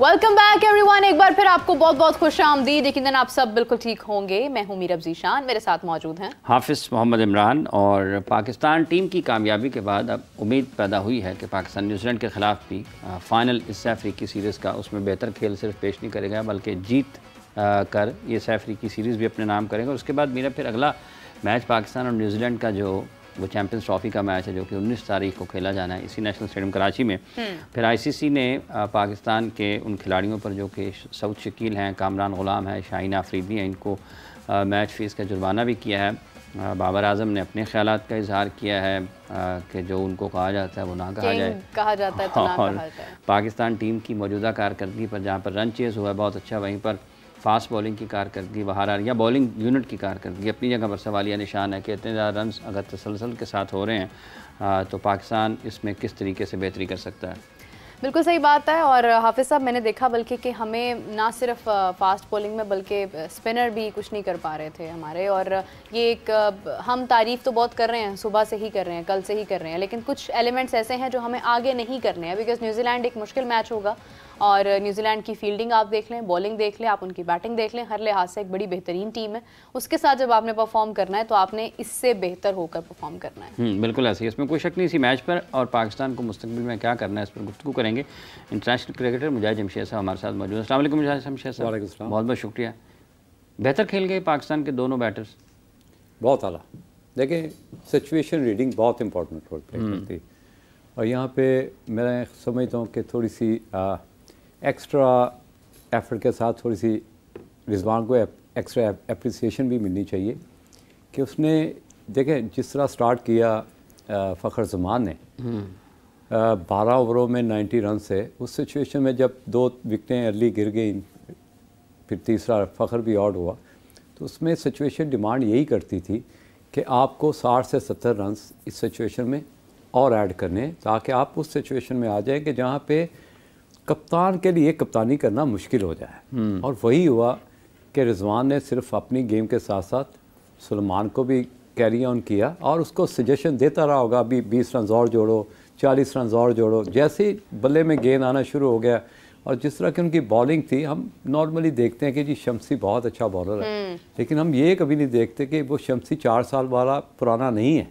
Welcome back everyone. एक बार फिर आपको बहुत बहुत खुशामदीद। यकीनन आप सब बिल्कुल ठीक होंगे। मैं हूं मीरब ज़ीशान, मेरे साथ मौजूद हैं हाफिज़ मोहम्मद इमरान। और पाकिस्तान टीम की कामयाबी के बाद अब उम्मीद पैदा हुई है कि पाकिस्तान न्यूजीलैंड के ख़िलाफ़ भी फ़ाइनल इस अफ्रीकी सीरीज़ का उसमें बेहतर खेल सिर्फ पेश नहीं करेगा बल्कि जीत कर ये अफ्रीकी सीरीज़ भी अपने नाम करेंगे। उसके बाद मेरा फिर अगला मैच पाकिस्तान और न्यूजीलैंड का जो वो चैम्पियंस ट्रॉफ़ी का मैच है जो कि 19 तारीख को खेला जाना है इसी नेशनल स्टेडियम कराची में। फिर आईसीसी ने पाकिस्तान के उन खिलाड़ियों पर जो कि सऊद शकील हैं, कामरान ग़ुलाम है, शाहीन आफरीदी हैं, इनको मैच फ़ीस का जुर्माना भी किया है। बाबर आजम ने अपने ख़यालात का इजहार किया है कि जो उनको कहा जाता है वो ना कहा जाए, कहा जाता है तो ना कहा जाए। पाकिस्तान टीम की मौजूदा कारकर्दगी पर जहाँ पर रन चेज़ हुआ है बहुत अच्छा, वहीं पर फास्ट बॉलिंग की कारकर्दगी बहार या बॉलिंग यूनिट की कारकर्दगी अपनी जगह पर सवालिया निशान है कि इतने ज़्यादा रन अगर तसलसल के साथ हो रहे हैं तो पाकिस्तान इसमें किस तरीके से बेहतरी कर सकता है। बिल्कुल सही बात है। और हाफिज़ साहब मैंने देखा बल्कि कि हमें ना सिर्फ फास्ट बॉलिंग में बल्कि स्पिनर भी कुछ नहीं कर पा रहे थे हमारे। और ये एक हम तारीफ़ तो बहुत कर रहे हैं, सुबह से ही कर रहे हैं, कल से ही कर रहे हैं, लेकिन कुछ एलिमेंट्स ऐसे हैं जो हमें आगे नहीं करने हैं। बिकॉज न्यूजीलैंड एक मुश्किल मैच होगा और न्यूजीलैंड की फील्डिंग आप देख लें, बॉलिंग देख लें, आप उनकी बैटिंग देख लें, हर लिहाज से एक बड़ी बेहतरीन टीम है। उसके साथ जब आपने परफॉर्म करना है तो आपने इससे बेहतर होकर परफॉर्म करना है। बिल्कुल ऐसे ही, इसमें कोई शक नहीं इसी मैच पर। और पाकिस्तान को मुस्तकबिल में क्या करना है इस पर गुफ्तगू करेंगे। इंटरनेशनल क्रिकेटर मुजाहिद जमशेद साहब हमारे साथ मौजूद हैं। अस्सलाम वालेकुम मुजाहिद जमशेद साहब। बहुत बहुत शुक्रिया। बेहतर खेल गए पाकिस्तान के दोनों बैटर्स, बहुत आला। देखें, सिचुएशन रीडिंग बहुत इंपॉर्टेंट रोल प्ले करती है और यहाँ पे मैं समझता हूँ कि थोड़ी सी एक्स्ट्रा एफर्ट के साथ थोड़ी सी रिजवान को एक्स्ट्रा एप्रिसिएशन भी मिलनी चाहिए कि उसने देखें जिस तरह स्टार्ट किया फ़खर जमान ने 12 ओवरों में 90 रन से, उस सिचुएशन में जब 2 विकेटें अर्ली गिर गई फिर तीसरा फ़खर भी आउट हुआ तो उसमें सिचुएशन डिमांड यही करती थी कि आपको 60 से 70 रन इस सिचुएशन में और ऐड करने ताकि आप उस सिचुएशन में आ जाएं कि जहाँ पे कप्तान के लिए कप्तानी करना मुश्किल हो जाए। और वही हुआ कि रिजवान ने सिर्फ अपनी गेम के साथ साथ सुलेमान को भी कैरी ऑन किया और उसको सजेशन देता रहा होगा अभी 20 रन और जोड़ो, 40 रन और जोड़ो। जैसे ही बल्ले में गेंद आना शुरू हो गया और जिस तरह की उनकी बॉलिंग थी, हम नॉर्मली देखते हैं कि जी शम्सी बहुत अच्छा बॉलर है, लेकिन हम ये कभी नहीं देखते कि वो शम्सी 4 साल वाला पुराना नहीं है,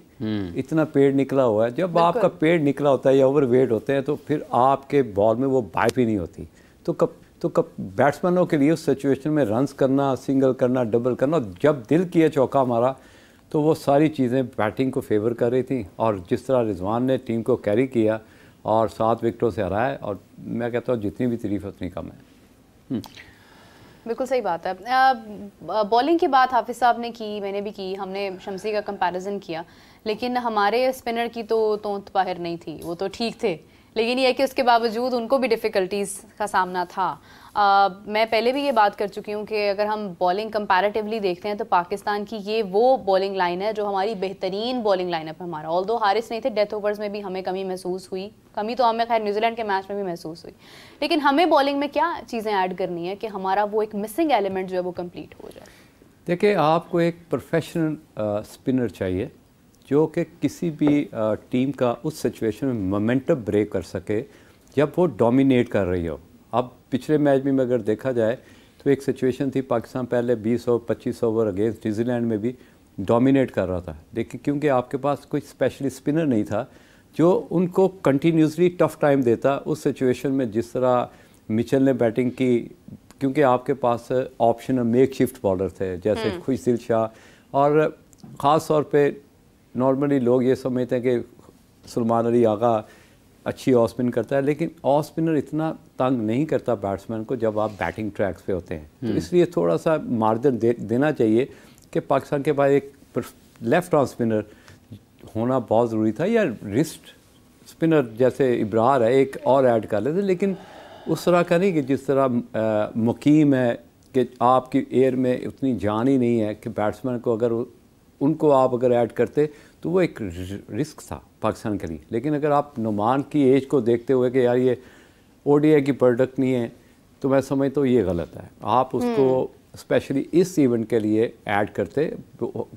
इतना पेड़ निकला हुआ है। जब आपका पेड़ निकला होता है या ओवर वेट होते हैं तो फिर आपके बॉल में वो बाइट भी नहीं होती। तो बैट्समैनों के लिए उस सिचुएशन में रन्स करना, सिंगल करना, डबल करना, जब दिल किए चौका मारा तो वो सारी चीज़ें बैटिंग को फेवर कर रही थी। और जिस तरह रिजवान ने टीम को कैरी किया और 7 विकेटों से हराया, और मैं कहता हूँ जितनी भी तारीफ उतनी कम है। बिल्कुल सही बात है। बॉलिंग की बात हाफिज़ साहब ने की, मैंने भी की, हमने शम्सी का कंपैरिजन किया, लेकिन हमारे स्पिनर की तो तोंत बाहर नहीं थी। वो तो ठीक थे, लेकिन यह है कि उसके बावजूद उनको भी डिफ़िकल्टीज़ का सामना था। मैं पहले भी ये बात कर चुकी हूँ कि अगर हम बॉलिंग कंपैरेटिवली देखते हैं तो पाकिस्तान की ये वो बॉलिंग लाइन है जो हमारी बेहतरीन बॉलिंग लाइनअप है हमारा। ऑल्दो हारिस नहीं थे, डेथ ओवर्स में भी हमें कमी महसूस हुई, कमी तो हमें खैर न्यूजीलैंड के मैच में भी महसूस हुई, लेकिन हमें बॉलिंग में क्या चीज़ें ऐड करनी है कि हमारा वो एक मिसिंग एलिमेंट जो है वो कम्प्लीट हो जाए। देखिए, आपको एक प्रोफेशनल स्पिनर चाहिए जो कि किसी भी टीम का उस सिचुएशन में मोमेंटम ब्रेक कर सके जब वो डोमिनेट कर रही हो। अब पिछले मैच में अगर देखा जाए तो एक सिचुएशन थी, पाकिस्तान पहले 20 और 25 ओवर अगेंस्ट न्यूजीलैंड में भी डोमिनेट कर रहा था, लेकिन क्योंकि आपके पास कोई स्पेशली स्पिनर नहीं था जो उनको कंटिन्यूसली टफ टाइम देता उस सिचुएशन में। जिस तरह मिचेल ने बैटिंग की, क्योंकि आपके पास ऑप्शनल मेक शिफ्ट बॉलर थे जैसे खुशदिल शाह, और ख़ास तौर पे नॉर्मली लोग ये समझते हैं कि सुलेमान अली आगा अच्छी ऑफ स्पिन करता है, लेकिन ऑफ स्पिनर इतना तंग नहीं करता बैट्समैन को जब आप बैटिंग ट्रैक्स पे होते हैं। तो इसलिए थोड़ा सा मार्जिन देना चाहिए कि पाकिस्तान के पास एक लेफ्ट आर्म स्पिनर होना बहुत ज़रूरी था, या रिस्ट स्पिनर जैसे इब्रार है एक और ऐड कर लेते, लेकिन उस तरह का नहीं कि जिस तरह मुकीम है कि आपकी एयर में उतनी जान ही नहीं है कि बैट्समैन को अगर उनको आप अगर ऐड करते तो वो एक रिस्क था पाकिस्तान के लिए। लेकिन अगर आप नुमान की एज को देखते हुए कि यार ये ओडीआई की प्रोडक्ट नहीं है, तो मैं समझता हूँ ये गलत है। आप उसको स्पेशली इस इवेंट के लिए ऐड करते,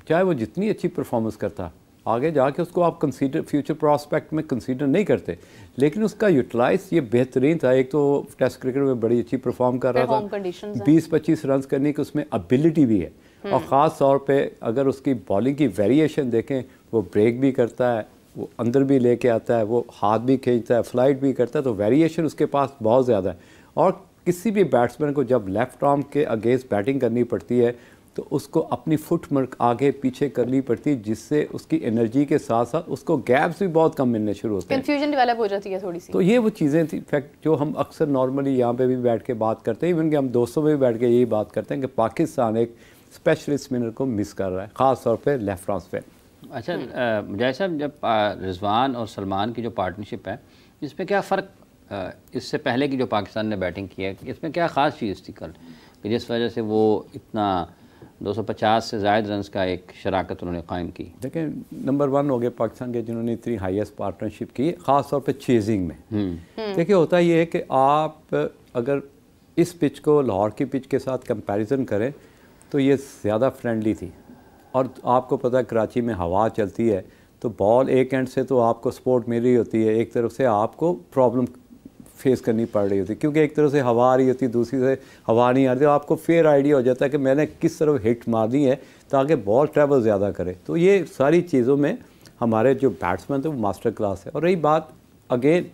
चाहे वो जितनी अच्छी परफॉर्मेंस करता, आगे जाके उसको आप कंसीडर फ्यूचर प्रॉस्पेक्ट में कंसीडर नहीं करते, लेकिन उसका यूटिलाइज ये बेहतरीन था। एक तो टेस्ट क्रिकेट में बड़ी अच्छी परफॉर्म कर रहा था, 20-25 रन करने की उसमें एबिलिटी भी है, और ख़ास तौर पे अगर उसकी बॉलिंग की वेरिएशन देखें, वो ब्रेक भी करता है, वो अंदर भी लेके आता है, वो हाथ भी खींचता है, फ्लाइट भी करता है, तो वेरिएशन उसके पास बहुत ज़्यादा है। और किसी भी बैट्समैन को जब लेफ़्ट आर्म के अगेंस्ट बैटिंग करनी पड़ती है तो उसको अपनी फुटवर्क आगे पीछे करनी पड़ती है, जिससे उसकी एनर्जी के साथ साथ उसको गैप्स भी बहुत कम मिलने शुरू होते हैं, कंफ्यूजन डेवलप हो जाती है थोड़ी सी। तो ये वो चीज़ें थी फैक्ट जो हम अक्सर नॉर्मली यहाँ पे भी बैठ के बात करते हैं, इवन कि हम दोस्तों में भी बैठ के यही बात करते हैं कि पाकिस्तान एक स्पेशलिस्ट स्पिनर को मिस कर रहा है, ख़ास तौर पर लेफ्ट आर्म पे। अच्छा मुजाहिद साहब, जब रिजवान और सलमान की जो पार्टनरशिप है, इसमें क्या फ़र्क इससे पहले की जो पाकिस्तान ने बैटिंग की है, इसमें क्या ख़ास चीज़ थी कल कि जिस वजह से वो इतना 250 से ज़ायद रन का एक शराकत उन्होंने कायम की? देखें, नंबर 1 हो गए पाकिस्तान के जिन्होंने इतनी हाईएस्ट पार्टनरशिप की, ख़ास तौर पे चेजिंग में। देखिए, होता ये है कि आप अगर इस पिच को लाहौर की पिच के साथ कंपैरिजन करें तो ये ज़्यादा फ्रेंडली थी, और आपको पता है कराची में हवा चलती है तो बॉल एक एंड से तो आपको सपोर्ट मिल रही होती है, एक तरफ से आपको प्रॉब्लम फेस करनी पड़ रही होती है, क्योंकि एक तरफ से हवा आ रही होती है, दूसरी से हवा नहीं आ रही, तो आपको फेयर आइडिया हो जाता है कि मैंने किस तरफ हिट मारनी है ताकि बॉल ट्रैवल ज़्यादा करे। तो ये सारी चीज़ों में हमारे जो बैट्समैन थे वो मास्टर क्लास है। और रही बात अगेन,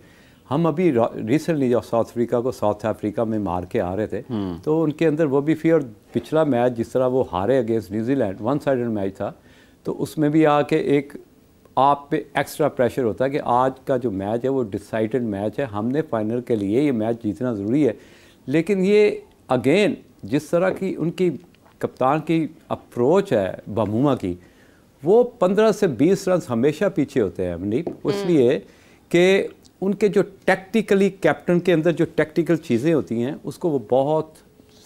हम अभी रिसेंटली जो साउथ अफ्रीका को साउथ अफ्रीका में मार के आ रहे थे, तो उनके अंदर वो भी फिर पिछला मैच जिस तरह वो हारे अगेंस्ट न्यूजीलैंड, 1 साइडेड मैच था, तो उसमें भी आके एक आप पे एक्स्ट्रा प्रेशर होता है कि आज का जो मैच है वो डिसाइडेड मैच है, हमने फाइनल के लिए ये मैच जीतना ज़रूरी है। लेकिन ये अगेन जिस तरह की उनकी कप्तान की अप्रोच है बमूमा की, वो 15 से 20 रन हमेशा पीछे होते हैं मनीप, इसलिए कि उनके जो टैक्टिकली कैप्टन के अंदर जो टैक्टिकल चीज़ें होती हैं उसको वो बहुत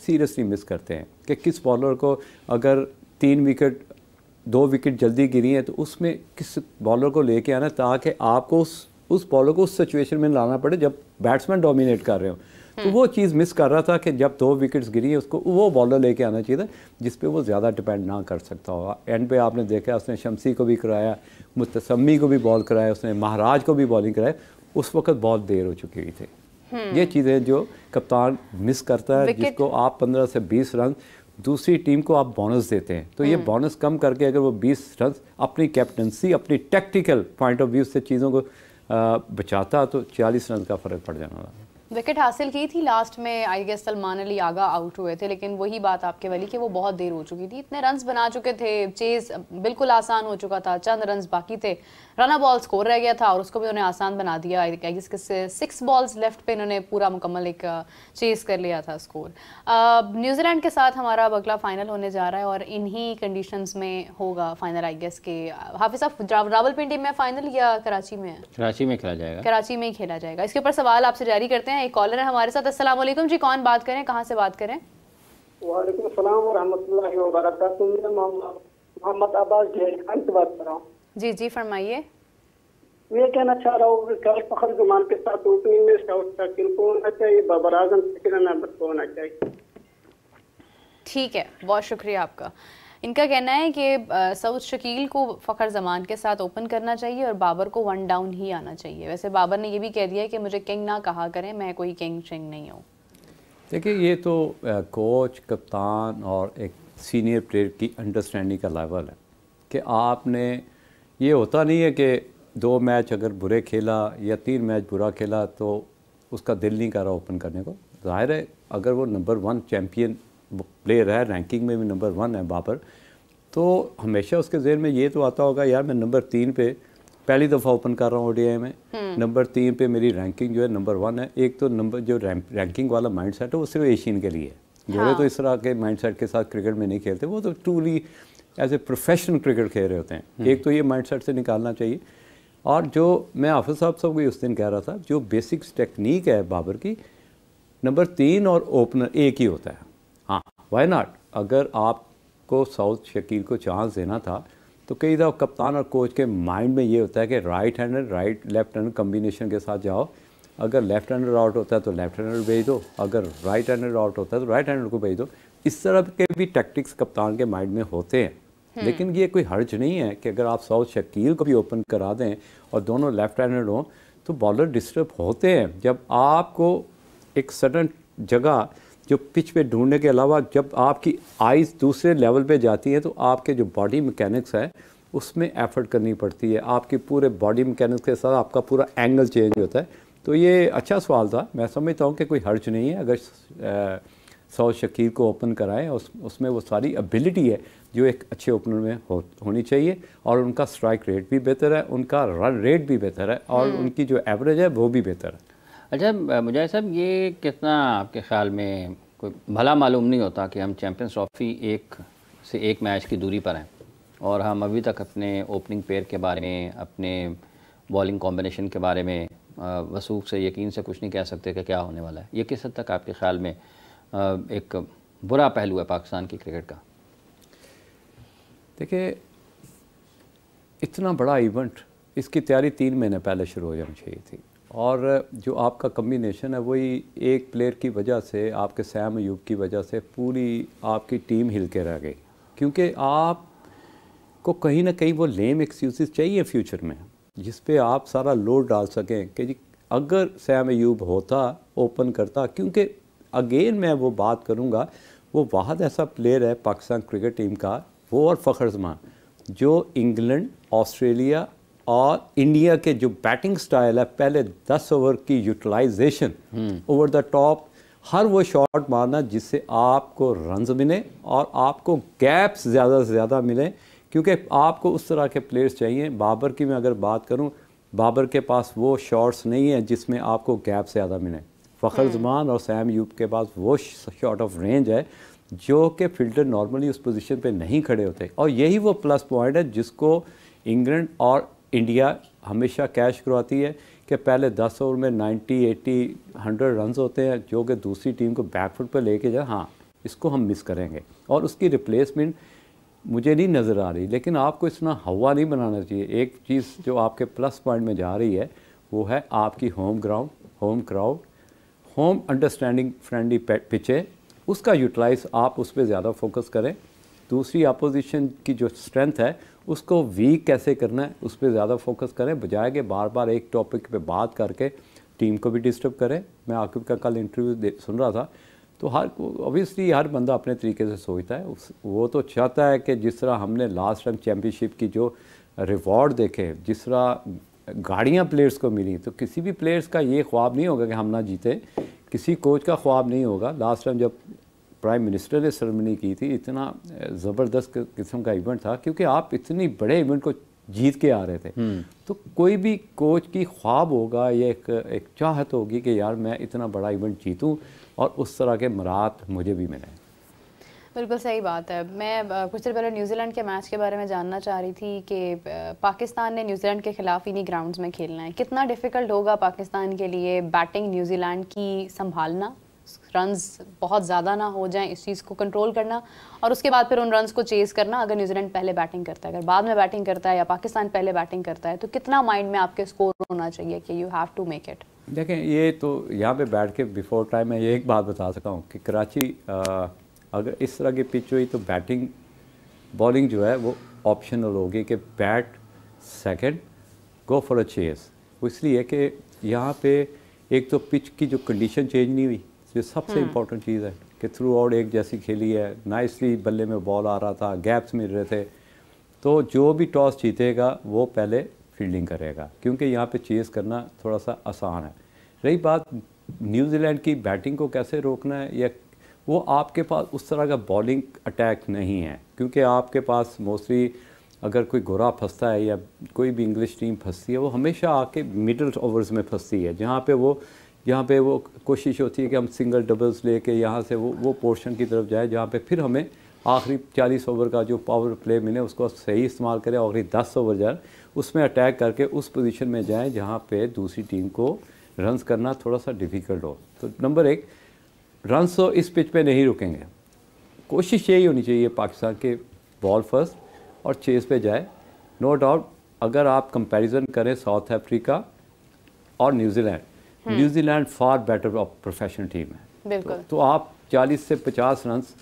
सीरियसली मिस करते हैं कि किस बॉलर को अगर 3 विकेट 2 विकेट जल्दी गिरी है तो उसमें किस बॉलर को लेके आना ताकि आपको उस बॉलर को उस सिचुएशन में लाना पड़े जब बैट्समैन डोमिनेट कर रहे हो। तो वो चीज़ मिस कर रहा था कि जब 2 विकेट्स गिरी है उसको वो बॉलर लेके आना चाहिए था जिस पे वो ज़्यादा डिपेंड ना कर सकता होगा। एंड पे आपने देखा उसने शमसी को भी कराया, मुतसम्मी को भी बॉल कराया, उसने महाराज को भी बॉलिंग कराया, उस वक्त बहुत देर हो चुकी हुई थी। ये चीज़ें जो कप्तान मिस करता है, जिसको आप 15 से 20 रन दूसरी टीम को आप बोनस देते हैं, तो ये बोनस कम करके अगर वो 20 रन अपनी कैप्टनसी अपनी टैक्टिकल पॉइंट ऑफ व्यू से चीज़ों को बचाता तो 40 रन का फ़र्क पड़ जाना था। विकेट हासिल की थी लास्ट में, I guess Salman Ali Agha out हुए थे, लेकिन वही बात आपके वाली कि वो बहुत देर हो चुकी थी, इतने रन्स बना चुके थे, चेज बिल्कुल आसान हो चुका था, चंद रन्स बाकी थे, रन बॉल स्कोर रह गया था और उसको भी उन्होंने आसान बना दिया। आई गेस कि 6 बॉल्स लेफ्ट पे इन्होंने पूरा मुकम्मल एक चेज कर लिया था स्कोर। न्यूजीलैंड के साथ हमारा अगला फाइनल होने जा रहा है और इन्हीं कंडीशंस में होगा फाइनल। आई गेस के हाफिज साहब रावलपिंडी में फाइनल या कराची में है? कराची में खेला जाएगा। कराची में ही खेला जाएगा। इसके ऊपर सवाल आपसे जारी करते हैं, एक कॉलर है हमारे साथ। अस्सलाम वालेकुम जी, कौन बात करें, कहाँ से बात करें? वालेकुम सलाम व रहमतुल्लाहि व बरकातुहू। मोहम्मद अब्बास खान से बात कर रहा हूँ। जी जी फरमाइए। मैं कहना चाह रहा हूँ कल फखर जमान के साथ ओपनिंग में साउथ शकील को होना चाहिए, बाबर आजम सेकंड नंबर को होना चाहिए। ठीक है, बहुत शुक्रिया आपका। इनका कहना है कि सऊद शकील को फ़खर ज़मान के साथ ओपन करना चाहिए और बाबर को 1 डाउन ही आना चाहिए। वैसे बाबर ने ये भी कह दिया है कि मुझे किंग ना कहा करें, मैं कोई किंग शिंग नहीं हूँ। देखिए, ये तो कोच, कप्तान और एक सीनियर प्लेयर की अंडरस्टैंडिंग का लेवल है कि आपने, ये होता नहीं है कि 2 मैच अगर बुरे खेला या 3 मैच बुरा खेला तो उसका दिल नहीं कर रहा ओपन करने को। ज़ाहिर है अगर वो नंबर 1 चैम्पियन प्लेयर है, रैंकिंग में भी नंबर 1 है बाबर, तो हमेशा उसके ज़हन में ये तो आता होगा यार मैं नंबर 3 पे पहली दफ़ा ओपन कर रहा हूँ ओडीआई में, नंबर 3 पे मेरी रैंकिंग जो है नंबर 1 है। एक तो नंबर जो रैंकिंग वाला माइंडसेट है वो सिर्फ एशियन के लिए है। घोड़े तो इस तरह के माइंडसेट के साथ क्रिकेट में नहीं खेलते, वो तो truly as a professional cricket खेल रहे होते हैं। एक तो ये माइंडसेट से निकालना चाहिए। और जो मैं हाफिज़ साहब को उस दिन कह रहा था, जो बेसिक्स टेक्निक है बाबर की, नंबर 3 और ओपनर एक ही होता है। हाँ, वाई नॉट, अगर आपको साउथ शकील को चांस देना था तो कई दफ़ा कप्तान और कोच के माइंड में ये होता है कि right hander right left hander combination के साथ जाओ। अगर लेफ्ट हैंडर आउट होता है तो लेफ्ट हैंडर भेज दो, अगर राइट हैंडर आउट होता है तो राइट हैंडर को भेज दो। इस तरह के भी टैक्टिक्स कप्तान के माइंड में होते हैं। लेकिन ये कोई हर्ज नहीं है कि अगर आप सऊद शकील को भी ओपन करा दें और दोनों लेफ्ट हैंडेड हों तो बॉलर डिस्टर्ब होते हैं। जब आपको एक सडन जगह जो पिच पे ढूंढने के अलावा जब आपकी आइज़ दूसरे लेवल पे जाती है तो आपके जो बॉडी मैकेनिक्स है उसमें एफर्ट करनी पड़ती है, आपकी पूरे बॉडी मैकेनिक्स के साथ आपका पूरा एंगल चेंज होता है। तो ये अच्छा सवाल था, मैं समझता हूँ कि कोई हर्ज नहीं है अगर सऊद शकील को ओपन कराएं, उसमें वो सारी एबिलिटी है जो एक अच्छे ओपनर में होनी चाहिए, और उनका स्ट्राइक रेट भी बेहतर है, उनका रन रेट भी बेहतर है, और उनकी जो एवरेज है वो भी बेहतर है। अच्छा मुजाहिद साहब, ये कितना आपके ख्याल में कोई भला मालूम नहीं होता कि हम चैम्पियंस ट्रॉफी एक मैच की दूरी पर हैं और हम अभी तक अपने ओपनिंग पेयर के बारे में, अपने बॉलिंग कॉम्बिनेशन के बारे में वसूख से यकीन से कुछ नहीं कह सकते कि क्या होने वाला है। ये किस हद तक आपके ख्याल में एक बुरा पहलू है पाकिस्तान की क्रिकेट का? देखिए, इतना बड़ा इवेंट, इसकी तैयारी 3 महीने पहले शुरू हो जानी चाहिए थी, और जो आपका कम्बिनेशन है वही एक प्लेयर की वजह से, आपके सैम अयूब की वजह से पूरी आपकी टीम हिल के रह गई, क्योंकि आपको कहीं ना कहीं वो लेम एक्सक्यूज़ चाहिए फ्यूचर में जिस पे आप सारा लोड डाल सकें कि जी अगर सैम अयूब होता, ओपन करता, क्योंकि अगेन मैं वो बात करूँगा, वो वाहद ऐसा प्लेयर है पाकिस्तान क्रिकेट टीम का, वो और फ़खर जमान, जो इंग्लैंड, ऑस्ट्रेलिया और इंडिया के जो बैटिंग स्टाइल है, पहले 10 ओवर की यूटिलाइजेशन ओवर द टॉप, हर वो शॉट मारना जिससे आपको रन्स मिले और आपको गैप्स ज़्यादा से ज़्यादा मिले, क्योंकि आपको उस तरह के प्लेयर्स चाहिए। बाबर की मैं अगर बात करूं, बाबर के पास वो शॉट्स नहीं है जिसमें आपको गैप ज़्यादा मिले। फ़खर जमान और सैम अयूब के पास वो शॉट ऑफ रेंज है जो कि फील्डर नॉर्मली उस पोजीशन पे नहीं खड़े होते, और यही वो प्लस पॉइंट है जिसको इंग्लैंड और इंडिया हमेशा कैश करवाती है कि पहले 10 ओवर में 90, 80, 100 रन होते हैं जो कि दूसरी टीम को बैकफुट पर लेके जाए। हाँ, इसको हम मिस करेंगे, और उसकी रिप्लेसमेंट मुझे नहीं नज़र आ रही, लेकिन आपको इतना हवा नहीं बनाना चाहिए। एक चीज़ जो आपके प्लस पॉइंट में जा रही है वो है आपकी home ground, home crowd, home understanding friendly pitches, उसका यूटिलाइज आप उस पर ज़्यादा फोकस करें। दूसरी अपोजिशन की जो स्ट्रेंथ है उसको वीक कैसे करना है उस पर ज़्यादा फोकस करें, बजाय कि बार बार एक टॉपिक पे बात करके टीम को भी डिस्टर्ब करें। मैं आकिब का कल इंटरव्यू सुन रहा था, तो ऑब्वियसली हर बंदा अपने तरीके से सोचता है, वो तो चाहता है कि जिस तरह हमने लास्ट टाइम चैम्पियनशिप की जो रिवॉर्ड देखे, जिस तरह गाड़ियाँ प्लेयर्स को मिली, तो किसी भी प्लेयर्स का ये ख्वाब नहीं होगा कि हम ना जीते, किसी कोच का ख्वाब नहीं होगा। लास्ट टाइम जब प्राइम मिनिस्टर ने सेरेमनी की थी, इतना ज़बरदस्त किस्म का इवेंट था, क्योंकि आप इतनी बड़े इवेंट को जीत के आ रहे थे। तो कोई भी कोच की ख्वाब होगा या एक चाहत होगी कि यार मैं इतना बड़ा इवेंट जीतूं और उस तरह के मरात मुझे भी मिले। बिल्कुल सही बात है। मैं कुछ देर पहले न्यूजीलैंड के मैच के बारे में जानना चाह रही थी कि पाकिस्तान ने न्यूजीलैंड के खिलाफ इन्हीं ग्राउंड्स में खेलना है, कितना डिफ़िकल्ट होगा पाकिस्तान के लिए बैटिंग न्यूजीलैंड की संभालना, रन्स बहुत ज़्यादा ना हो जाएं, इस चीज़ को कंट्रोल करना, और उसके बाद फिर उन रन्स को चेज़ करना। अगर न्यूजीलैंड पहले बैटिंग करता है, अगर बाद में बैटिंग करता है, या पाकिस्तान पहले बैटिंग करता है, तो कितना माइंड में आपके स्कोर होना चाहिए कि you have to make it? देखें, ये तो यहाँ पे बैठ के बिफोर टाइम मैं ये एक बात बता सकता हूँ कि कराची अगर इस तरह की पिच हुई तो बैटिंग बॉलिंग जो है वो ऑप्शनल होगी कि bat second, go for a chase. वो इसलिए कि यहाँ पे एक तो पिच की जो कंडीशन चेंज नहीं हुई, ये सबसे इम्पोर्टेंट चीज़ है कि थ्रू आउट एक जैसी खेली है, नाइसली बल्ले में बॉल आ रहा था, गैप्स मिल रहे थे, तो जो भी टॉस जीतेगा वो पहले फील्डिंग करेगा, क्योंकि यहाँ पे चेस करना थोड़ा सा आसान है। रही बात न्यूजीलैंड की बैटिंग को कैसे रोकना है, या वो आपके पास उस तरह का बॉलिंग अटैक नहीं है, क्योंकि आपके पास मोस्टली अगर कोई गोरा फंसता है या कोई भी इंग्लिश टीम फंसती है, वो हमेशा आके मिडल ओवर्स में फंसती है, जहाँ पे वो कोशिश होती है कि हम सिंगल डबल्स लेके यहाँ से वो पोर्शन की तरफ जाए, जहाँ पे फिर हमें आखिरी 40 ओवर का जो पावर प्ले मिले उसको सही इस्तेमाल करें, आखिरी 10 ओवर जाए उसमें अटैक करके उस पोजीशन में जाएं जहाँ पे दूसरी टीम को रन्स करना थोड़ा सा डिफ़िकल्ट हो। तो नंबर 1, रन्स तो इस पिच पे नहीं रुकेंगे। कोशिश यही होनी चाहिए पाकिस्तान के बॉल फर्स्ट और चेस पे जाए। नो डाउट अगर आप कंपैरिजन करें साउथ अफ्रीका और New Zealand far better professional team है, बिल्कुल। तो आप 40 से 50 रन्स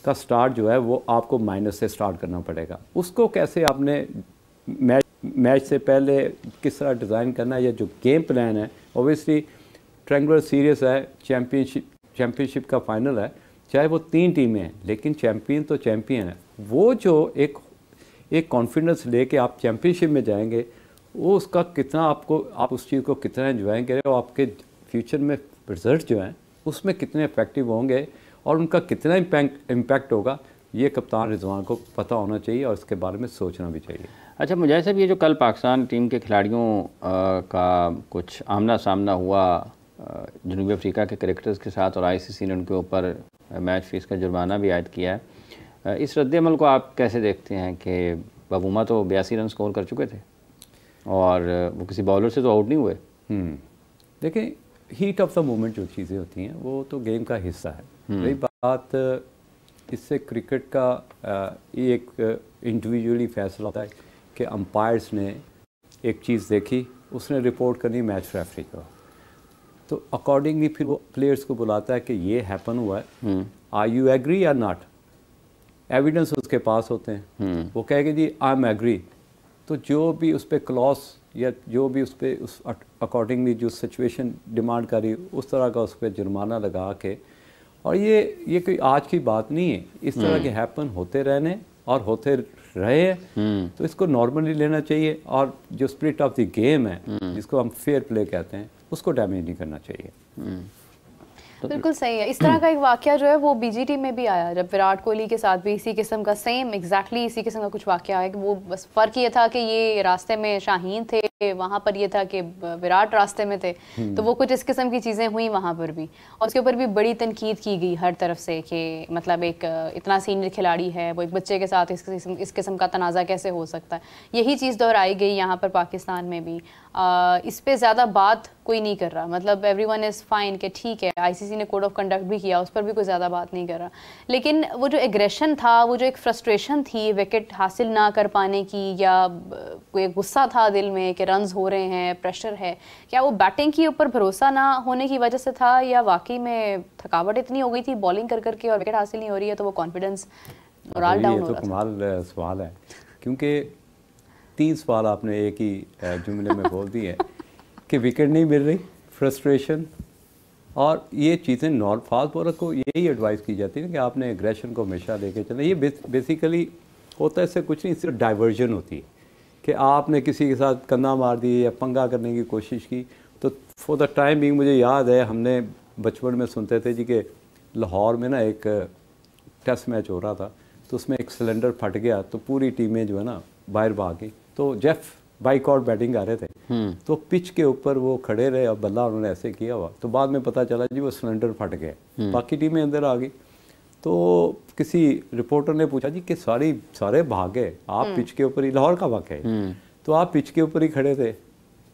का स्टार्ट जो है वो आपको माइनस से स्टार्ट करना पड़ेगा। उसको कैसे आपने मैच से पहले किस तरह डिज़ाइन करना है, या जो गेम प्लान है, ऑब्वियसली ट्रायंगुलर सीरीज़ है, चैम्पियनशिप का फाइनल है, चाहे वो 3 टीमें हैं, लेकिन चैम्पियन तो चैम्पियन है। वो जो एक कॉन्फिडेंस लेके आप चैम्पियनशिप में जाएंगे, वो उसका कितना आप उस चीज़ को कितना एंजॉय करें, और आपके फ्यूचर में रिजल्ट जो हैं उसमें कितने इफेक्टिव होंगे और उनका कितना इम्पैक्ट होगा, ये कप्तान रिजवान को पता होना चाहिए और इसके बारे में सोचना भी चाहिए। अच्छा मुजाहिद साहब, ये जो कल पाकिस्तान टीम के खिलाड़ियों का कुछ आमना सामना हुआ जनूबी अफ्रीका के क्रिकेटर्स के साथ, और आईसीसी ने उनके ऊपर मैच फीस का जुर्माना भी आयद किया है, इस रद्द-ए-अमल को आप कैसे देखते हैं कि बबूमा तो 82 रन स्कोर कर चुके थे और वो किसी बॉलर से तो आउट नहीं हुए? देखिए, हीट ऑफ द मोमेंट जो चीज़ें होती हैं वो तो गेम का हिस्सा है। रही बात, इससे क्रिकेट का एक इंडिविजुअली फैसला होता है कि अंपायर्स ने एक चीज़ देखी, उसने रिपोर्ट करनी मैच रेफरी को, तो अकॉर्डिंगली फिर वो प्लेयर्स को बुलाता है कि ये हैपन हुआ है, आर यू एग्री या नॉट। एविडेंस उसके पास होते हैं, वो कहेगा जी आई एम एग्री, तो जो भी उस पर क्लॉज या जो भी उस पर उस अकॉर्डिंगली जो सिचुएशन डिमांड करी, उस तरह का उस पर जुर्माना लगा के, और ये कोई आज की बात नहीं है, इस तरह के हैपन होते रहने और होते रहे हैं, तो इसको नॉर्मली लेना चाहिए, और जो स्पिरिट ऑफ द गेम है जिसको हम फेयर प्ले कहते हैं, उसको डैमेज नहीं करना चाहिए। बिल्कुल सही है। इस तरह का एक वाकया जो है वो बीजीटी में भी आया, जब विराट कोहली के साथ भी इसी किस्म का सेम एग्जैक्टली इसी किस्म का कुछ वाकया आया, कि वो बस फ़र्क ये था कि ये रास्ते में शाहीन थे, वहाँ पर ये था कि विराट रास्ते में थे, तो वो कुछ इस किस्म की चीज़ें हुई वहाँ पर भी, और उसके ऊपर भी बड़ी तनकीद की गई हर तरफ से कि मतलब एक इतना सीनियर खिलाड़ी है, वो एक बच्चे के साथ इस किस्म का तनाज़ा कैसे हो सकता है। यही चीज़ दोहराई गई यहाँ पर पाकिस्तान में भी। इस पर ज़्यादा बात कोई नहीं कर रहा, मतलब एवरीवन इज़ फाइन कि ठीक है, आईसीसी ने कोड ऑफ कंडक्ट भी किया, उस पर भी कोई ज़्यादा बात नहीं कर रहा, लेकिन वो जो एग्रेशन था, वो जो एक फ्रस्ट्रेशन थी विकेट हासिल ना कर पाने की, या कोई गुस्सा था दिल में कि रन्स हो रहे हैं, प्रेशर है, क्या वो बैटिंग के ऊपर भरोसा ना होने की वजह से था, या वाकई में थकावट इतनी हो गई थी बॉलिंग कर करके और विकेट हासिल नहीं हो रही है, तो वो कॉन्फिडेंस ऑल डाउन हो रहा था। कमाल सवाल है, क्योंकि 3 सवाल आपने एक ही जुमले में बोल दिए कि विकेट नहीं मिल रही, फ्रस्ट्रेशन, और ये चीज़ें नॉर्थ फास्ट बॉलर को यही एडवाइस की जाती है कि आपने एग्रेशन को हमेशा लेके चलें। ये बेसिकली होता है, इससे कुछ नहीं, सिर्फ डाइवर्जन होती है कि आपने किसी के साथ कंधा मार दी या पंगा करने की कोशिश की, तो फॉर द टाइम बिंग मुझे याद है हमने बचपन में सुनते थे जी कि लाहौर में ना एक टेस्ट मैच हो रहा था, तो उसमें एक सिलेंडर फट गया, तो पूरी टीमें जो है ना बाहर भाग गई, तो जेफ बाइकआउट बैटिंग आ रहे थे, तो पिच के ऊपर वो खड़े रहे और बल्ला उन्होंने ऐसे किया हुआ, तो बाद में पता चला जी वो सिलेंडर फट गए, बाकी टीमें अंदर आ गई। तो किसी रिपोर्टर ने पूछा जी कि सारे भाग गए, आप पिच के ऊपर ही, लाहौर का वाक़या है, तो आप पिच के ऊपर ही खड़े थे,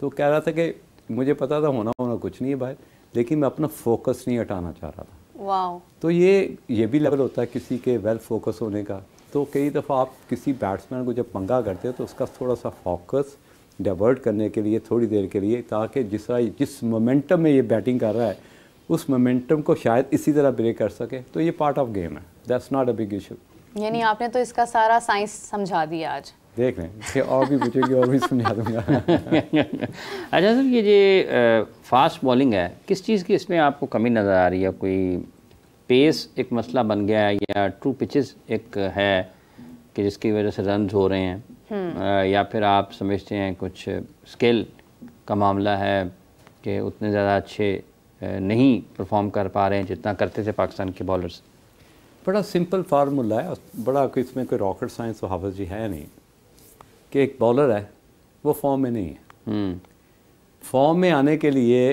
तो कह रहा था कि मुझे पता था होना कुछ नहीं है बाहर, लेकिन मैं अपना फोकस नहीं हटाना चाह रहा था। वाओ। तो ये भी लेवल होता है किसी के वेल फोकस होने का। तो कई दफ़ा आप किसी बैट्समैन को जब पंगा करते हो तो उसका थोड़ा सा फोकस डाइवर्ट करने के लिए थोड़ी देर के लिए, ताकि जिस मोमेंटम में ये बैटिंग कर रहा है उस मोमेंटम को शायद इसी तरह ब्रेक कर सके, तो ये पार्ट ऑफ गेम है, that's not a big issue. यानी आपने तो इसका सारा साइंस समझा दिया आज। देख लें कि और भी पूछेगी और भी समझा दूंगा। अच्छा सर, ये फास्ट बॉलिंग है, किस चीज़ की इसमें आपको कमी नज़र आ रही है? कोई पेस एक मसला बन गया है, या ट्रू पिचेस एक है कि जिसकी वजह से रन हो रहे हैं, या फिर आप समझते हैं कुछ स्किल का मामला है कि उतने ज़्यादा अच्छे नहीं परफॉर्म कर पा रहे हैं जितना करते थे पाकिस्तान के बॉलर्स? बड़ा सिंपल फार्मूला है, बड़ा कोई इसमें कोई रॉकेट साइंस तो हाफिज़ जी है नहीं, कि एक बॉलर है वो फॉर्म में नहीं है, फॉर्म में आने के लिए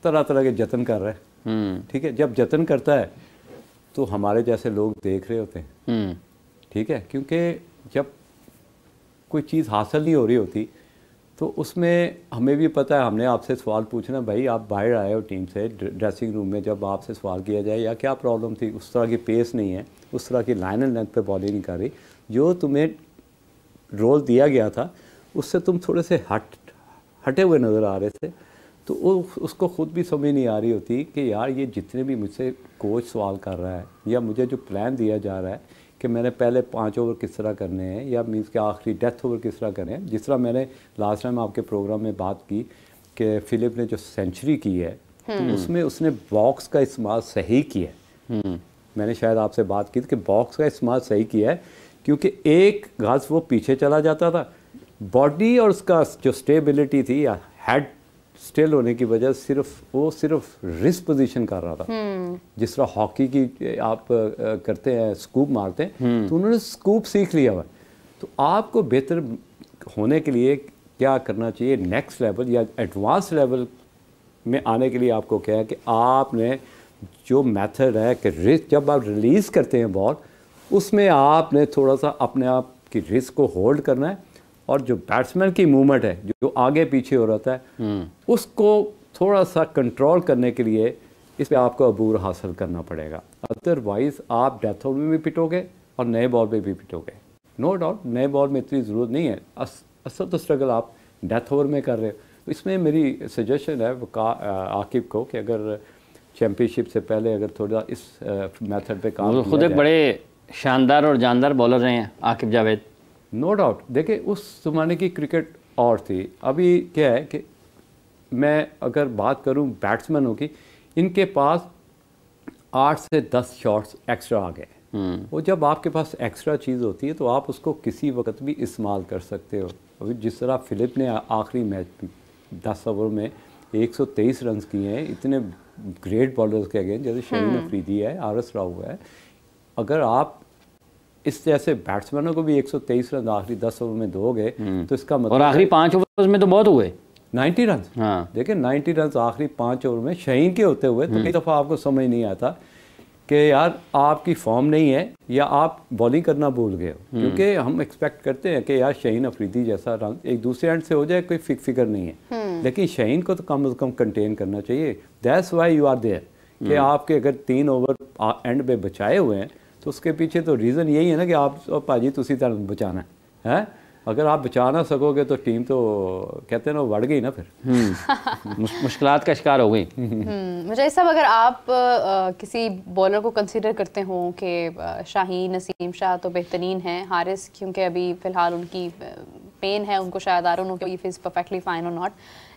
तरह तरह के जतन कर रहे हैं, ठीक है, जब जतन करता है तो हमारे जैसे लोग देख रहे होते हैं, ठीक है, क्योंकि जब कोई चीज़ हासिल नहीं हो रही होती तो उसमें हमें भी पता है, हमने आपसे सवाल पूछना, भाई आप बाहर आए हो टीम से, ड्रेसिंग रूम में जब आपसे सवाल किया जाए या क्या प्रॉब्लम थी, उस तरह की पेस नहीं है, उस तरह की लाइन एंड लेंथ पे बॉलिंग नहीं कर रही, जो तुम्हें रोल दिया गया था उससे तुम थोड़े से हटे हुए नज़र आ रहे थे, तो उसको ख़ुद भी समझ नहीं आ रही होती कि यार ये जितने भी मुझसे कोच सवाल कर रहा है या मुझे जो प्लान दिया जा रहा है कि मैंने पहले 5 ओवर किस तरह करने हैं या मीन्स के आखिरी डेथ ओवर किस तरह करने हैं, जिस तरह मैंने लास्ट टाइम आपके प्रोग्राम में बात की कि फिलिप ने जो सेंचुरी की है तो उसमें उसने बॉक्स का इस्तेमाल सही किया है। मैंने शायद आपसे बात की थी कि बॉक्स का इस्तेमाल सही किया है, क्योंकि एक गज वो पीछे चला जाता था, बॉडी और उसका जो स्टेबिलिटी थी या हेड स्टिल होने की वजह सिर्फ रिस्ट पोजीशन कर रहा था। जिस तरह हॉकी की आप करते हैं, स्कूप मारते हैं, तो उन्होंने स्कूप सीख लिया हुआ। तो आपको बेहतर होने के लिए क्या करना चाहिए, नेक्स्ट लेवल या एडवांस लेवल में आने के लिए आपको क्या है कि आपने जो मेथड है कि रिस्ट जब आप रिलीज़ करते हैं बॉल, उसमें आपने थोड़ा सा अपने आप की रिस्ट को होल्ड करना है, और जो बैट्समैन की मूवमेंट है जो आगे पीछे हो रहा है उसको थोड़ा सा कंट्रोल करने के लिए इस पे आपको अबूर हासिल करना पड़ेगा। अदरवाइज़ आप डेथ ओवर में भी पिटोगे और नए बॉल पे भी पिटोगे। नो डाउट नए बॉल में इतनी ज़रूरत नहीं है, असल तो स्ट्रगल आप डेथ ओवर में कर रहे हो। तो इसमें मेरी सजेशन है आकिब को कि अगर चैम्पियनशिप से पहले अगर थोड़ा इस मेथड पे काम खुद एक बड़े शानदार और जानदार बॉलर रहे हैं आकिब जावेद। No doubt. देखिए उस ज़माने की क्रिकेट और थी, अभी क्या है कि मैं अगर बात करूं बैट्समैनों की, इनके पास 8 से 10 शॉट्स एक्स्ट्रा आ गए। वो जब आपके पास एक्स्ट्रा चीज़ होती है तो आप उसको किसी वक्त भी इस्तेमाल कर सकते हो। अभी जिस तरह फिलिप ने आखिरी मैच 10 ओवर में 123 रन किए हैं इतने ग्रेट बॉलर्स के अगेंस्ट, जैसे शाहीन अफरीदी है, आरएस राव है, अगर आप इस जैसे बैट्समैनों को भी 123 रन आखिरी 10 ओवर में दोगे तो इसका मतलब, और आखिरी 5 ओवर में तो बहुत हुए 90 रन। हाँ देखिए 90 रन आखिरी 5 ओवर में शाहीन के होते हुए तो कई दफ़ा आपको समझ नहीं आता कि यार आपकी फॉर्म नहीं है या आप बॉलिंग करना भूल गए हो, क्योंकि हम एक्सपेक्ट करते हैं कि यार शाहीन अफरीदी जैसा रन एक दूसरे एंड से हो जाए, कोई फिक्र नहीं है, लेकिन शाहीन को तो कम से कम कंटेन करना चाहिए। That's why you are there कि आपके अगर 3 ओवर एंड पे बचाए हुए हैं तो उसके पीछे तो रीज़न यही है ना कि आप भाजी तुसी तरह बचाना है। अगर आप बचा ना सकोगे तो टीम तो कहते हैं ना बढ़ गई ना, फिर मुश्किलात का शिकार हो गई। मुझे सब अगर आप किसी बॉलर को कंसीडर करते हो कि शाहीन नसीम शाह तो बेहतरीन है, हारिस क्योंकि अभी फ़िलहाल उनकी पेन है, उनको शायद आ रहा हूँ इज़ परफेक्टली फाइन और नॉट,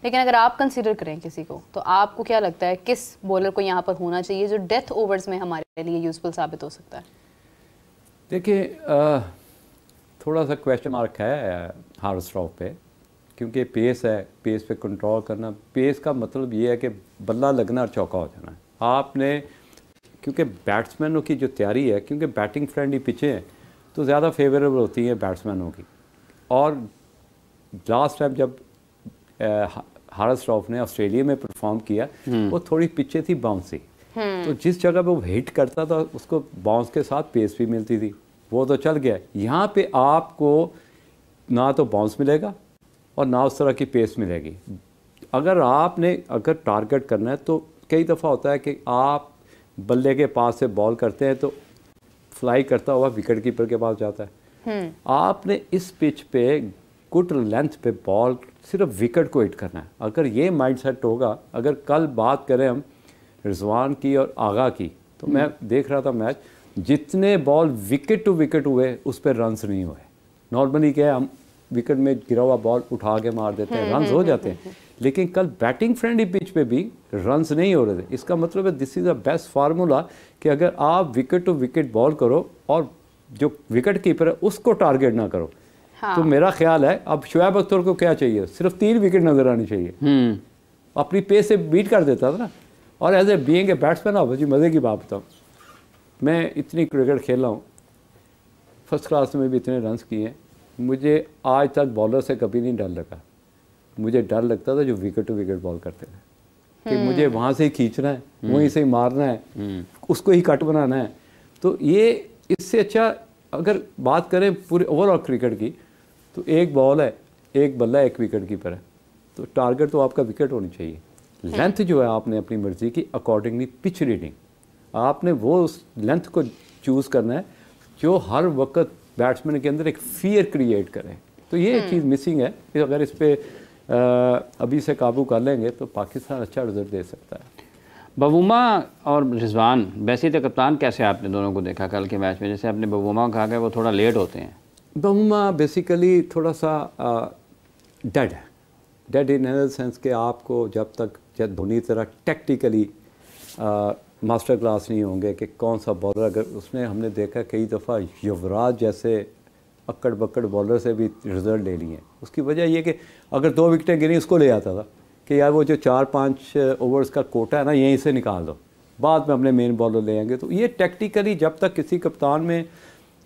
लेकिन अगर आप कंसीडर करें किसी को तो आपको क्या लगता है किस बॉलर को यहाँ पर होना चाहिए जो डेथ ओवर्स में हमारे लिए यूज़फुल साबित हो सकता है? देखिए थोड़ा सा क्वेश्चन मार्क है हारिस राव पे, क्योंकि पेस है, पेस पे कंट्रोल करना। पेस का मतलब ये है कि बल्ला लगना और चौका हो जाना। आपने क्योंकि बैट्समैनों की जो तैयारी है, क्योंकि बैटिंग फ्रेंडली पिचें हैं तो ज़्यादा फेवरेबल होती हैं बैट्समैनों की। और लास्ट टाइम जब हारिस राव ने ऑस्ट्रेलिया में परफॉर्म किया वो थोड़ी पिचें थी बाउंसी, तो जिस जगह पे वो हिट करता था उसको बाउंस के साथ पेस भी मिलती थी, वो तो चल गया। यहाँ पे आपको ना तो बाउंस मिलेगा और ना उस तरह की पेस मिलेगी। अगर टारगेट करना है तो कई दफ़ा होता है कि आप बल्ले के पास से बॉल करते हैं तो फ्लाई करता हुआ विकेट कीपर के पास जाता है। आपने इस पिच पे गुड लेंथ पे बॉल सिर्फ विकेट को हिट करना है। अगर ये माइंडसेट होगा, अगर कल बात करें हम रिजवान की और आगा की, तो मैं देख रहा था मैच, जितने बॉल विकेट टू विकेट हुए उस पर रन्स नहीं हुए। नॉर्मली क्या है, हम विकेट में गिरा हुआ बॉल उठा के मार देते हैं, रन्स हो जाते हैं, लेकिन कल बैटिंग फ्रेंडली पिच पे भी रन्स नहीं हो रहे थे। इसका मतलब है this is the best formula कि अगर आप विकेट टू विकेट बॉल करो और जो विकेट कीपर है उसको टारगेट ना करो। हाँ। तो मेरा ख्याल है अब शुएब अख्तर को क्या चाहिए, सिर्फ 3 विकेट नजर आनी चाहिए। अपनी पेस से बीट कर देता था ना। और as a being a batsman आप जी मज़े की बात बताऊँ, मैं इतनी क्रिकेट खेला हूँ, फर्स्ट क्लास में भी इतने रन्स किए हैं, मुझे आज तक बॉलर से कभी नहीं डर लगा। मुझे डर लगता था जो विकेट टू विकेट बॉल करते थे कि मुझे वहाँ से ही खींचना है, वहीं से ही मारना है, उसको ही कट बनाना है। तो ये इससे अच्छा अगर बात करें पूरे ओवरऑल क्रिकेट की तो एक बॉल है, एक बल्ला, एक विकेट कीपर है, तो टारगेट तो आपका विकेट होनी चाहिए। लेंथ जो है आपने अपनी मर्जी की अकॉर्डिंगली पिच रीडिंग, आपने वो उस लेंथ को चूज़ करना है जो हर वक्त बैट्समैन के अंदर एक फियर क्रिएट करे। तो ये चीज़ मिसिंग है। अगर इस पर अभी से काबू कर लेंगे तो पाकिस्तान अच्छा रिजल्ट दे सकता है। बवूमा और रिजवान, वैसे तो कप्तान कैसे आपने दोनों को देखा कल के मैच में? जैसे आपने बवूमा को कहा कि वो थोड़ा लेट होते हैं। बवूमा बेसिकली थोड़ा सा डेड है, डेड इन द सेंस कि आपको जब तक जब धोनी तरह टेक्टिकली मास्टर क्लास नहीं होंगे कि कौन सा बॉलर, अगर उसने हमने देखा कई दफ़ा युवराज जैसे अक्कड़ बक्कड़ बॉलर से भी रिजल्ट ले लिए। उसकी वजह यह कि अगर 2 विकेटें गिरी उसको ले आता था कि यार वो जो 4-5 ओवर्स का कोटा है ना यहीं से निकाल दो, बाद में अपने मेन बॉलर ले आएंगे। तो ये टेक्टिकली जब तक किसी कप्तान में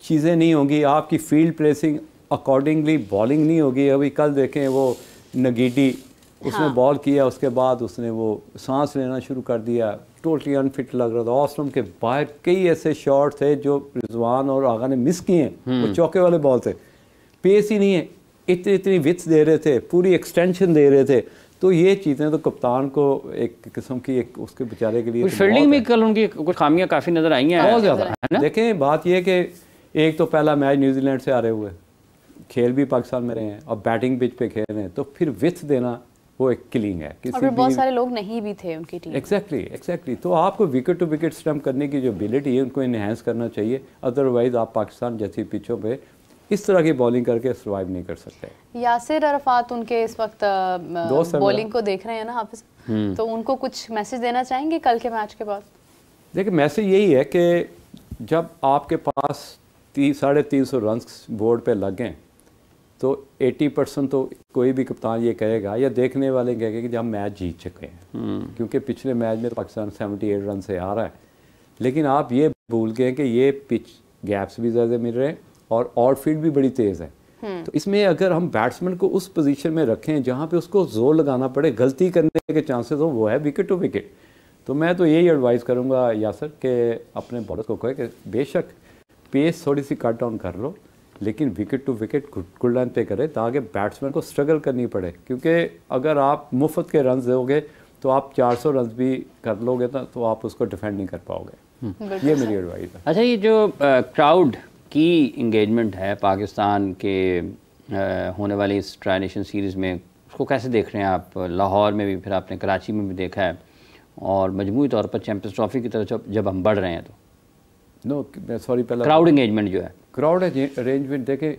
चीज़ें नहीं होंगी, आपकी फील्ड प्लेसिंग अकॉर्डिंगली बॉलिंग नहीं होगी। अभी कल देखें वो नगीडी उसने बॉल किया, उसके बाद उसने वो सांस लेना शुरू कर दिया, टोटली अनफिट लग रहा था। ऑस्ट्रम के बाहर कई ऐसे शॉट थे जो रिजवान और आगा ने मिस किए हैं, वो चौके वाले बॉल थे, पेस ही नहीं है, इतनी इतनी विथ्स दे रहे थे, पूरी एक्सटेंशन दे रहे थे। तो ये चीज़ें तो कप्तान को एक किस्म की एक उसके बेचारे के लिए फील्डिंग में कल उनकी कुछ खामियां काफ़ी नज़र आई हैं, बहुत ज़्यादा। देखें बात यह कि एक तो पहला मैच न्यूजीलैंड से आ रहे हुए, खेल भी पाकिस्तान में रहे हैं और बैटिंग पिच पे खेल रहे हैं, तो फिर विथ देना वो एक किलिंग है। और फिर बहुत सारे लोग नहीं भी थे उनकी टीम। एग्जैक्टली। तो आपको विकेट टू विकेट स्टम्प करने की जो एबिलिटी है उनको इन्हेंस करना चाहिए, अदरवाइज आप पाकिस्तान जैसी पिचों पे इस तरह की बॉलिंग करके सर्वाइव नहीं कर सकते। यासिर अरफात उनके इस वक्त बॉलिंग को देख रहे हैं ना हाफिज, तो उनको कुछ मैसेज देना चाहेंगे कल के मैच के बाद? देखिए मैसेज यही है कि जब आपके पास 350 रन बोर्ड पे लगें तो 80% तो कोई भी कप्तान ये कहेगा या देखने वाले कहेंगे कि जब हम मैच जीत चुके हैं, क्योंकि पिछले मैच में तो पाकिस्तान 78 रन से आ रहा है। लेकिन आप ये भूल गए कि ये पिच गैप्स भी ज़्यादा मिल रहे हैं और आउटफील्ड भी बड़ी तेज़ है। तो इसमें अगर हम बैट्समैन को उस पोजीशन में रखें जहाँ पे उसको जोर लगाना पड़े, गलती करने के चांसेस हो, वो है विकेट टू विकेट। तो मैं तो यही एडवाइस करूँगा यासर कि अपने बॉलर को कहे कि बेशक पेस थोड़ी सी कट डाउन कर लो, लेकिन wicket to wicket good line पे करें ताकि बैट्समैन को स्ट्रगल करनी पड़े। क्योंकि अगर आप मुफ्त के रन दोगे तो आप 400 रन भी कर लोगे ना तो आप उसको डिफेंड नहीं कर पाओगे। ये मेरी एडवाइस है। अच्छा, ये जो क्राउड की इंगेजमेंट है पाकिस्तान के होने वाली इस ट्राई नेशन सीरीज़ में, उसको कैसे देख रहे हैं आप? लाहौर में भी, फिर आपने कराची में भी देखा है, और मजमूई तौर पर चैंपियंस ट्रॉफी की तरफ जब हम बढ़ रहे हैं तो पहला क्राउड इंगेजमेंट जो है, क्राउड अरेंजमेंट देखें,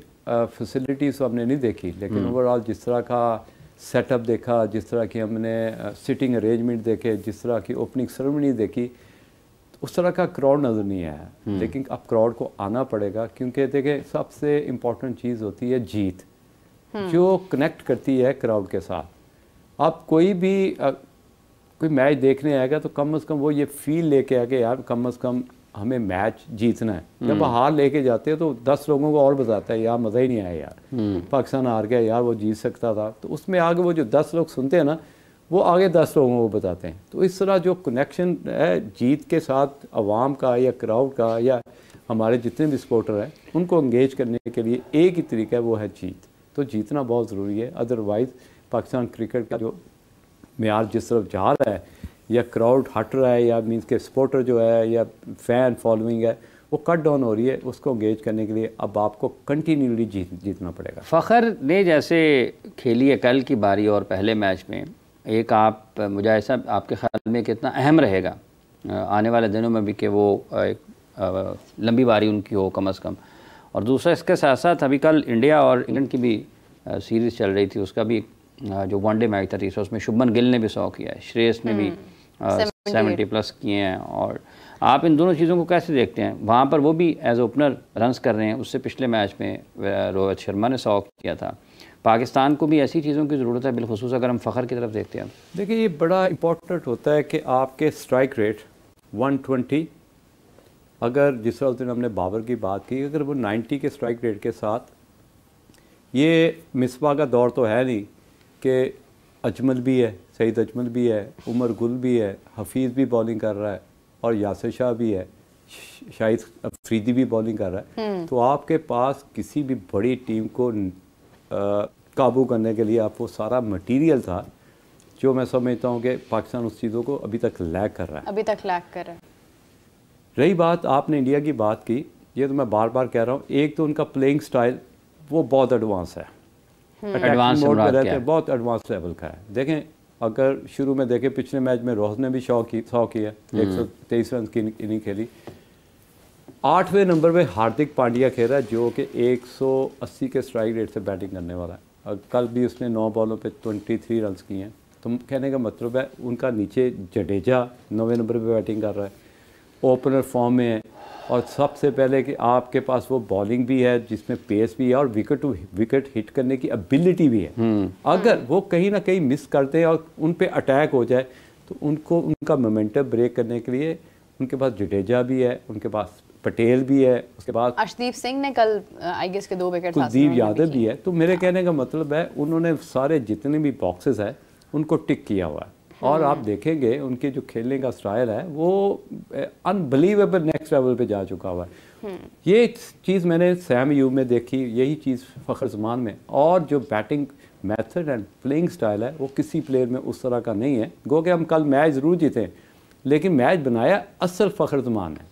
फैसिलिटीज़ तो हमने नहीं देखी, लेकिन ओवरऑल जिस तरह का सेटअप देखा, जिस तरह की हमने सिटिंग अरेंजमेंट देखे, जिस तरह की ओपनिंग सेरेमनी देखी, उस तरह का क्राउड नज़र नहीं आया। लेकिन अब क्राउड को आना पड़ेगा, क्योंकि देखें सबसे इम्पॉर्टेंट चीज़ होती है जीत, जो कनेक्ट करती है क्राउड के साथ। अब कोई भी कोई मैच देखने आएगा तो कम से कम वो ये फील लेके आएगा यार कम से कम हमें मैच जीतना है। जब हार लेके जाते हैं तो 10 लोगों को और बताता है यार मज़ा ही नहीं आया यार, पाकिस्तान हार गया यार, वो जीत सकता था। तो उसमें आगे वो जो 10 लोग सुनते हैं ना, वो आगे 10 लोगों को बताते हैं। तो इस तरह जो कनेक्शन है जीत के साथ अवाम का या क्राउड का या हमारे जितने भी सपोर्टर हैं उनको इंगेज करने के लिए एक ही तरीका है, वो है जीत। तो जीतना बहुत ज़रूरी है, अदरवाइज़ पाकिस्तान क्रिकेट का जो मेयार जिस तरफ जा रहा है, या क्राउड हट रहा है, या मींस के सपोर्टर जो है या फ़ैन फॉलोइंग है वो कट डाउन हो रही है, उसको इंगेज करने के लिए अब आपको कंटिन्यूली जीतना पड़ेगा। फ़खर ने जैसे खेली है कल की बारी और पहले मैच में, एक आप मुझे ऐसा आपके ख्याल में कितना अहम रहेगा आने वाले दिनों में भी कि वो एक लंबी बारी उनकी हो कम अज़ कम, और दूसरा इसके साथ साथ अभी कल इंडिया और इंग्लैंड की भी सीरीज़ चल रही थी, उसका भी जो वनडे मैच था तीसरा, उसमें शुभमन गिल ने भी 100 किया है, श्रेयस ने भी 70+ किए हैं। और आप इन दोनों चीज़ों को कैसे देखते हैं? वहाँ पर वो भी एज ओपनर रन्स कर रहे हैं, उससे पिछले मैच में रोहित शर्मा ने 100 किया था। पाकिस्तान को भी ऐसी चीज़ों की ज़रूरत है, बिलखुसूस अगर हम फ़खर की तरफ देखते हैं। देखिए ये बड़ा इंपॉर्टेंट होता है कि आपके स्ट्राइक रेट 120, अगर जिस वक्त हमने बाबर की बात की, अगर वो 90 के स्ट्राइक रेट के साथ, ये मिसबा का दौर तो है नहीं कि अजमल भी है, सईद अजमल भी है, उमर गुल भी है, हफीज़ भी बॉलिंग कर रहा है और यासिर शाह भी है, शाहिद अफरीदी भी बॉलिंग कर रहा है। तो आपके पास किसी भी बड़ी टीम को काबू करने के लिए आपको सारा मटेरियल था, जो मैं समझता हूँ कि पाकिस्तान उस चीज़ों को अभी तक लैग कर रहा है। रही बात आपने इंडिया की बात की, ये तो मैं बार बार कह रहा हूँ, एक तो उनका प्लेइंग स्टाइल वो बहुत एडवांस है, एडवांस मोड पे मुराद रहते क्या हैं, है? बहुत एडवांस लेवल का है। देखें अगर शुरू में देखें पिछले मैच में रोहित ने भी 100 किया, 123 रन की इनिंग खेली। 8वें नंबर पे हार्दिक पांड्या खेल रहा है जो कि 180 के स्ट्राइक रेट से बैटिंग करने वाला है, और कल भी उसने 9 बॉलों पे 23 रन किए हैं। तो कहने का मतलब है उनका नीचे जडेजा 9वें नंबर पे बैटिंग कर रहा है, ओपनर फॉर्म में है, और सबसे पहले कि आपके पास वो बॉलिंग भी है जिसमें पेस भी है और विकेट टू विकेट हिट करने की एबिलिटी भी है। अगर वो कहीं ना कहीं मिस करते हैं और उन पे अटैक हो जाए तो उनको उनका मोमेंटम ब्रेक करने के लिए उनके पास जडेजा भी है, उनके पास पटेल भी है, उसके बाद अर्शदीप सिंह ने कल आई गेस के 2 विकेट कुलदीप यादव भी है। तो मेरे कहने का मतलब है उन्होंने सारे जितने भी बॉक्सेस है उनको टिक किया हुआ है, और आप देखेंगे उनके जो खेलने का स्टाइल है वो अनबिलीवेबल नेक्स्ट लेवल पे जा चुका हुआ है। ये चीज़ मैंने सैम अयूब में देखी, यही चीज़ फ़खर जमान में, और जो batting method and playing style है वो किसी प्लेयर में उस तरह का नहीं है। गो कि हम कल मैच ज़रूर जीते लेकिन मैच बनाया असल फ़खर जमान है,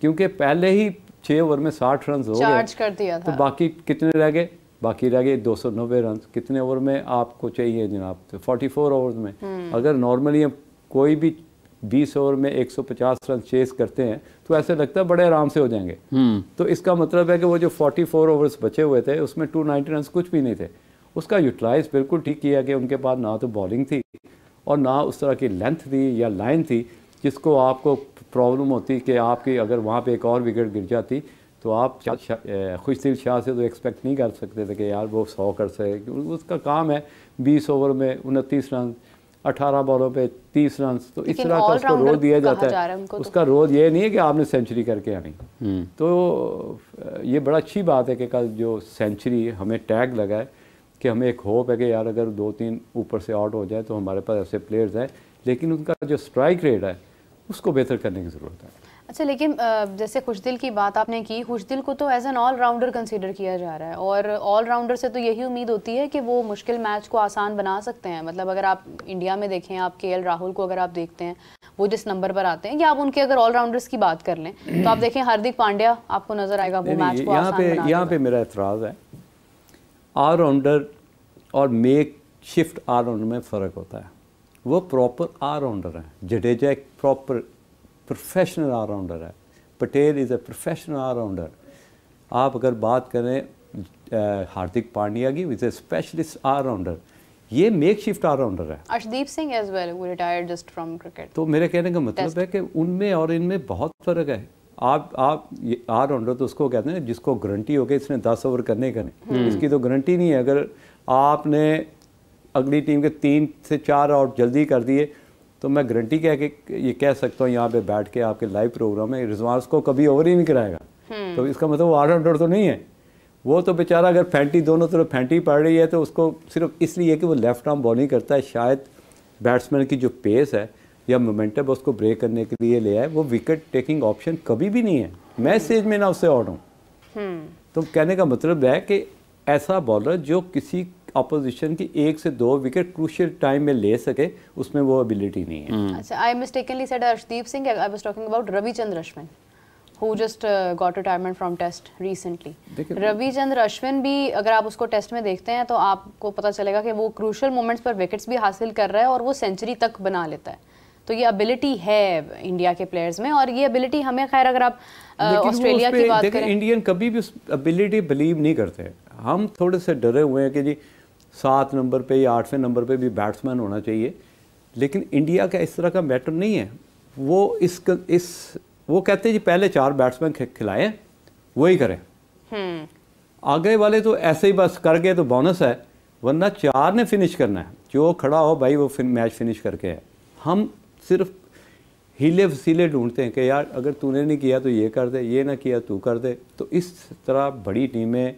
क्योंकि पहले ही 6 ओवर में 60 रन हो चार्ज कर गए, दिया था। तो बाकी कितने रह गए? बाकी रह गए 290 रन। कितने ओवर में आपको चाहिए जनाब? तो 44 ओवर में। अगर नॉर्मली हम कोई भी 20 ओवर में 150 रन चेस करते हैं तो ऐसे लगता है बड़े आराम से हो जाएंगे। तो इसका मतलब है कि वो जो 44 ओवर्स बचे हुए थे उसमें 290 रन कुछ भी नहीं थे। उसका यूटिलाइज बिल्कुल ठीक किया कि उनके पास ना तो बॉलिंग थी और ना उस तरह की लेंथ थी या लाइन थी जिसको आपको प्रॉब्लम होती कि आपकी अगर वहाँ पे एक और विकेट गिर जाती तो आप खुशदिल शाह से तो एक्सपेक्ट नहीं कर सकते थे कि यार वो 100 कर सके। उसका काम है 20 ओवर में 29 रन, 18 बॉलों पे 30 रन, तो इस तरह का उसको रोल दिया जाता है। उसका रोल ये नहीं है कि आपने सेंचुरी करके आनी। तो ये बड़ा अच्छी बात है कि कल जो सेंचुरी हमें टैग लगा है कि हमें एक होप है कि यार अगर 2-3 ऊपर से आउट हो जाए तो हमारे पास ऐसे प्लेयर्स हैं, लेकिन उनका जो स्ट्राइक रेट है उसको बेहतर करने की ज़रूरत है। अच्छा, लेकिन जैसे खुशदिल की बात आपने की, खुशदिल को तो एज एन ऑलराउंडर कंसीडर किया जा रहा है, और ऑलराउंडर से तो यही उम्मीद होती है कि वो मुश्किल मैच को आसान बना सकते हैं। मतलब अगर आप इंडिया में देखें, आप केएल राहुल को अगर आप देखते हैं वो जिस नंबर पर आते हैं, या आप उनके अगर ऑलराउंडर्स की बात कर लें तो आप देखें हार्दिक पांड्या आपको नजर आएगा वो मैच को आसान बना देगा। यहाँ पे मेरा एतराज़ है, ऑलराउंडर और मेक शिफ्ट ऑलराउंडर में फ़र्क होता है। वो प्रॉपर ऑलराउंडर है, जडेजा एक प्रॉपर प्रोफेशनल ऑलराउंडर है, Patel is a professional allrounder. आप अगर बात करें हार्दिक पांड्या की, इज़ ए स्पेशलिस्ट ऑलराउंडर, ये मेक शिफ्ट ऑलराउंडर है। अर्शदीप सिंह एज वेल, वो रिटायर्ड जस्ट फ्रॉम क्रिकेट। तो मेरे कहने का मतलब है कि उनमें और इनमें बहुत फ़र्क है। आप ऑलराउंडर तो उसको कहते हैं जिसको गारंटी हो गई इसने 10 ओवर करने का नहीं, इसकी तो गारंटी नहीं है। अगर आपने अगली टीम के 3 से 4 आउट जल्दी कर दिए तो मैं गारंटी कह के ये कह सकता हूँ यहाँ पे बैठ के आपके लाइव प्रोग्राम में, रिजवान को कभी ओवर ही नहीं कराएगा। तो इसका मतलब वो ऑलराउंडर तो नहीं है। वो तो बेचारा अगर फैंटी दोनों तरफ फैंटी पड़ रही है तो उसको सिर्फ इसलिए कि वो लेफ्ट आर्म बॉलिंग करता है, शायद बैट्समैन की जो पेस है या मोमेंटम उसको ब्रेक करने के लिए ले आए। वो विकेट टेकिंग ऑप्शन कभी भी नहीं है, मैं स्टेज में ना उससे आउट हूँ। तो कहने का मतलब है कि ऐसा बॉलर जो किसी अपोजिशन की 1 से 2 विकेट क्रूशियल टाइम में ले सके, उसमें वो एबिलिटी नहीं है। अच्छा, I mistakenly said Arshdeep Singh, I was talking about Ravichandra Ashwin who just got retirement from test recently. Ravichandra Ashwin भी अगर आप उसको टेस्ट में देखते हैं तो आपको पता चलेगा कि वो क्रूशियल मोमेंट्स पर विकेट्स भी हासिल कर रहा है और वो सेंचुरी तक बना लेता है। तो ये एबिलिटी है इंडिया के प्लेयर्स में, और ये एबिलिटी हमें, खैर अगर आप ऑस्ट्रेलिया की बात करें, इंडियन कभी भी उस एबिलिटी बिलीव नहीं करते। हम थोड़े से डरे हुए हैं कि जी 7 नंबर पे या 8वें नंबर पे भी बैट्समैन होना चाहिए, लेकिन इंडिया का इस तरह का मैटर नहीं है। वो कहते हैं जी पहले 4 बैट्समैन खिलाएं, वही करें। आगे वाले तो ऐसे ही बस कर गए तो बोनस है, वरना 4 ने फिनिश करना है। जो खड़ा हो भाई वो मैच फिनिश करके है। हम सिर्फ हीले वसीले ढूंढते हैं कि यार अगर तूने नहीं किया तो ये कर दे, ये ना किया तू कर दे। तो इस तरह बड़ी टीमें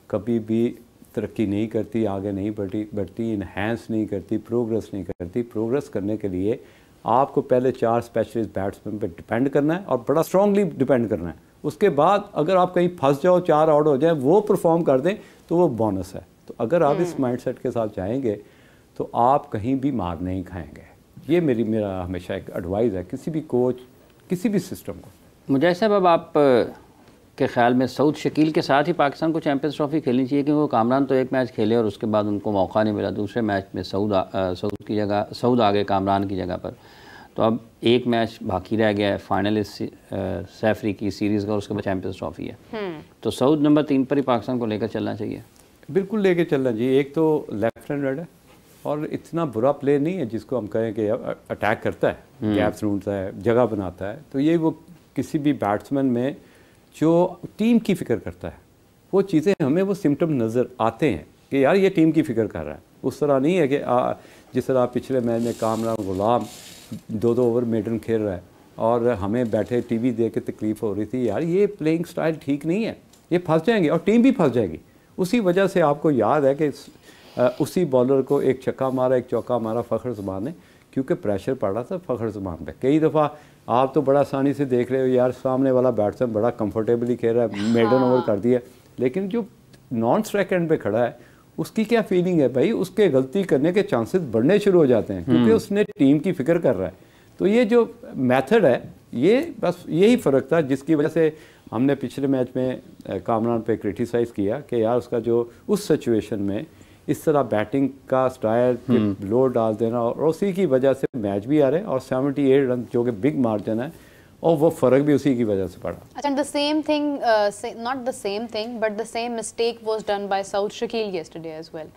कभी भी तरक्की नहीं करती, आगे नहीं बढ़ती, इन्हेंस नहीं करती, प्रोग्रेस नहीं करती। प्रोग्रेस करने के लिए आपको पहले 4 स्पेशलिस्ट बैट्समैन पे डिपेंड करना है और बड़ा स्ट्रांगली डिपेंड करना है। उसके बाद अगर आप कहीं फंस जाओ, 4 आउट हो जाए, वो परफॉर्म कर दें तो वो बोनस है। तो अगर आप इस माइंडसेट के साथ जाएंगे तो आप कहीं भी मार नहीं खाएंगे। ये मेरा हमेशा एक एडवाइस है किसी भी कोच, किसी भी सिस्टम को। मुझे साहब, अब आप के ख्याल में सऊद शकील के साथ ही पाकिस्तान को चैंपियंस ट्रॉफी खेलनी चाहिए, क्योंकि वो कामरान तो एक मैच खेले और उसके बाद उनको मौका नहीं मिला, दूसरे मैच में सऊद आ गए कामरान की जगह पर। तो अब एक मैच बाकी रह गया है फाइनल इस सैफरी की सीरीज़ का, उसके बाद चैंपियंस ट्रॉफी है। तो सऊद नंबर 3 पर ही पाकिस्तान को लेकर चलना चाहिए। बिल्कुल लेके चलना चाहिए। एक तो लेफ्ट हैंड है और इतना बुरा प्लेयर नहीं है जिसको हम कहें कि अटैक करता है, गैप्स ढूंढता है, जगह बनाता है। तो ये वो किसी भी बैट्समैन में जो टीम की फ़िक्र करता है, वो चीज़ें हमें वो सिम्टम नज़र आते हैं कि यार ये टीम की फ़िक्र कर रहा है। उस तरह नहीं है कि जिस तरह पिछले मैच में कामरान गुलाम 2-2 ओवर मेडन खेल रहा है और हमें बैठे टीवी देख के तकलीफ़ हो रही थी, यार ये प्लेइंग स्टाइल ठीक नहीं है, ये फंस जाएंगे और टीम भी फंस जाएगी। उसी वजह से आपको याद है कि उसी बॉलर को एक छक्का मारा, एक चौका मारा फ़खर ज़मान ने, क्योंकि प्रेशर पड़ रहा था फ़खर ज़मान पे। कई दफ़ा आप तो बड़ा आसानी से देख रहे हो यार सामने वाला बैट्समैन बड़ा कंफर्टेबली खेल रहा है, मेडन ओवर कर दिया, लेकिन जो नॉन स्ट्राइक एंड पे खड़ा है उसकी क्या फीलिंग है भाई, उसके गलती करने के चांसेस बढ़ने शुरू हो जाते हैं क्योंकि उसने टीम की फ़िक्र कर रहा है। तो ये जो मेथड है, ये बस यही फ़र्क था जिसकी वजह से हमने पिछले मैच में कामरान पे क्रिटिसाइज़ किया कि यार उसका जो उस सिचुएशन में इस तरह बैटिंग का स्टाइल लोड डाल देना, और उसी की वजह से मैच भी आ रहे हैं और 78 रन जो कि बिग मार्जिन है, और वो फ़र्क भी उसी की वजह से पड़ा। अच्छा, the same thing, not the same thing but the same mistake was done by Saud Shakeel yesterday as well,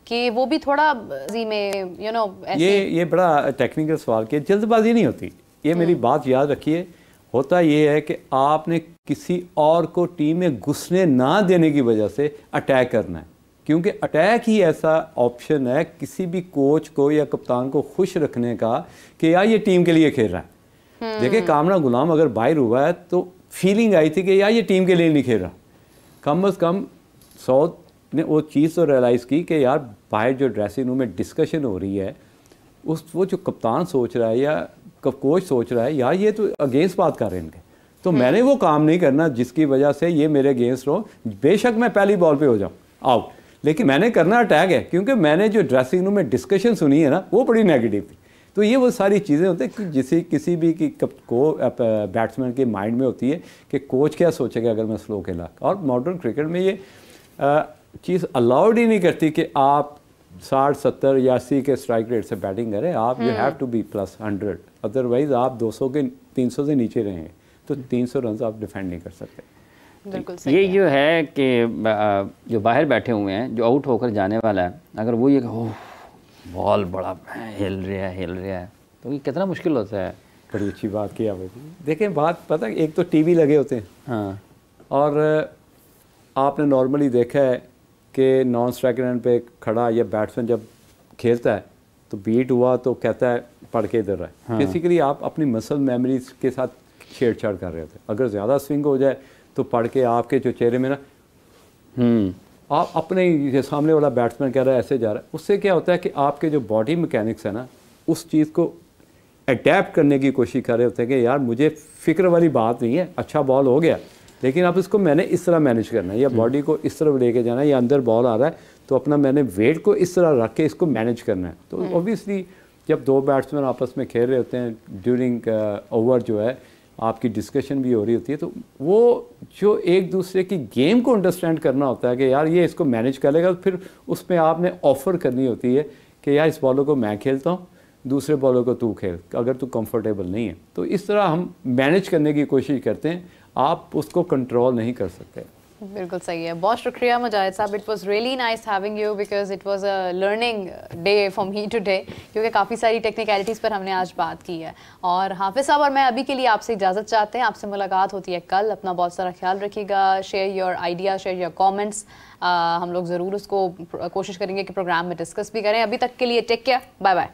कि वो भी थोड़ा जी में यू नो ये बड़ा टेक्निकल सवाल किया, जल्दबाजी नहीं होती। ये मेरी बात याद रखिए, होता ये है कि आपने किसी और को टीम में घुसने ना देने की वजह से अटैक करना है, क्योंकि अटैक ही ऐसा ऑप्शन है किसी भी कोच को या कप्तान को खुश रखने का कि यार ये टीम के लिए खेल रहा है। देखिए कामरान गुलाम अगर बाहर हुआ है तो फीलिंग आई थी कि यार ये टीम के लिए नहीं खेल रहा। कम अज़ कम सऊद ने वो चीज़ तो रियलाइज़ की कि यार बाहर जो ड्रेसिंग रूम में डिस्कशन हो रही है, वो जो कप्तान सोच रहा है या कोच सोच रहा है, यार ये तो अगेंस्ट बात कर रहे हैं इनके, तो मैंने वो काम नहीं करना जिसकी वजह से ये मेरे अगेंस्ट हो। बेशक मैं पहली बॉल पे हो जाऊँ आउट, लेकिन मैंने करना अटैक है, क्योंकि मैंने जो ड्रेसिंग रूम में डिस्कशन सुनी है ना, वो बड़ी नेगेटिव थी। तो ये वो सारी चीज़ें होती हैं कि जिसे किसी भी बैट्समैन के माइंड में होती है कि कोच क्या सोचेगा अगर मैं स्लो खेला। और मॉडर्न क्रिकेट में ये चीज़ अलाउड ही नहीं करती कि आप 60, 70 या 80 के स्ट्राइक रेट से बैटिंग करें। आप you have to be plus 100, otherwise आप 200 के 300 से नीचे रहेंगे तो 300 रन आप डिफेंड नहीं कर सकते। बिल्कुल ये जो है कि जो बाहर बैठे हुए हैं, जो आउट होकर जाने वाला है, अगर वो ये बॉल बड़ा हिल रहा है तो ये कितना मुश्किल होता है। बड़ी अच्छी बात की आपने। देखें बात पता है, एक तो टीवी लगे होते हैं, हाँ, और आपने नॉर्मली देखा है कि नॉन स्ट्राइक एंड पे खड़ा या बैट्समैन जब खेलता है तो बीट हुआ तो कहता है पढ़ के इधर है। हाँ। बेसिकली आप अपनी मसल मेमोरीज के साथ छेड़छाड़ कर रहे होते हैं। अगर ज़्यादा स्विंग हो जाए तो पढ़ के आपके जो चेहरे में ना आप अपने सामने वाला बैट्समैन कह रहा है ऐसे जा रहा है, उससे क्या होता है कि आपके जो बॉडी मैकेनिक्स है ना, उस चीज़ को अडेप्ट करने की कोशिश कर रहे होते हैं कि यार मुझे फ़िक्र वाली बात नहीं है, अच्छा बॉल हो गया लेकिन अब इसको मैंने इस तरह मैनेज करना है, या बॉडी को इस तरफ लेके जाना है, या अंदर बॉल आ रहा है तो अपना मैंने वेट को इस तरह रख के इसको मैनेज करना है। तो ऑब्वियसली जब दो बैट्समैन आपस में खेल रहे होते हैं ड्यूरिंग ओवर जो है आपकी डिस्कशन भी हो रही होती है, तो वो जो एक दूसरे की गेम को अंडरस्टैंड करना होता है कि यार ये इसको मैनेज करेगा, फिर उसमें आपने ऑफ़र करनी होती है कि यार इस बॉलर को मैं खेलता हूँ, दूसरे बॉलर को तू खेल अगर तू कंफर्टेबल नहीं है। तो इस तरह हम मैनेज करने की कोशिश करते हैं, आप उसको कंट्रोल नहीं कर सकते। बिल्कुल सही है। बहुत शुक्रिया मुजाहिद साहब, it was really nice having you because it was a learning day for me today, क्योंकि काफ़ी सारी टेक्निकलिटीज़ पर हमने आज बात की है। और हाफिज़ साहब और मैं अभी के लिए आपसे इजाज़त चाहते हैं, आपसे मुलाकात होती है कल। अपना बहुत सारा ख्याल रखिएगा, share your idea, share your comments. हम लोग ज़रूर उसको कोशिश करेंगे कि प्रोग्राम में डिस्कस भी करें। अभी तक के लिए टेक केयर, बाय बाय।